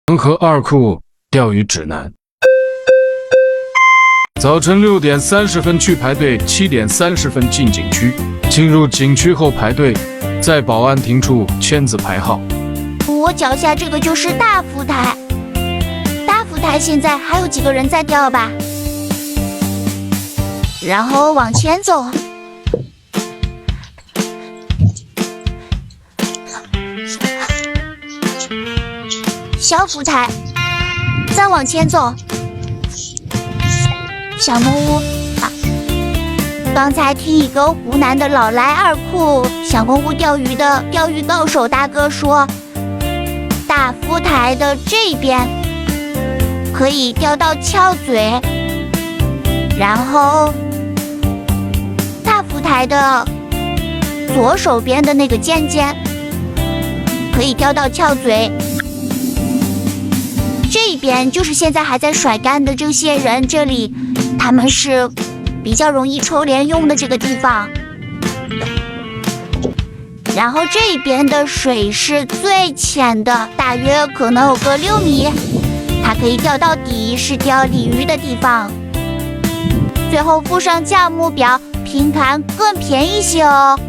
恒河二库钓鱼指南。早晨6点30分去排队，7点30分进景区。进入景区后排队，在保安亭处签字排号。我脚下这个就是大浮台，大浮台现在还有几个人在钓吧？然后往前走，小浮台，再往前走，小木屋啊！刚才听一个湖南的老来二库小木屋钓鱼的钓鱼高手大哥说，大浮台的这边可以钓到翘嘴，然后大浮台的左手边的那个尖尖可以钓到翘嘴。这边就是现在还在甩竿的这些人，这里他们是比较容易抽帘用的这个地方。然后这边的水是最浅的，大约可能有个6米，它可以钓到底，是钓鲤鱼的地方。最后附上价目表，拼盘更便宜些哦。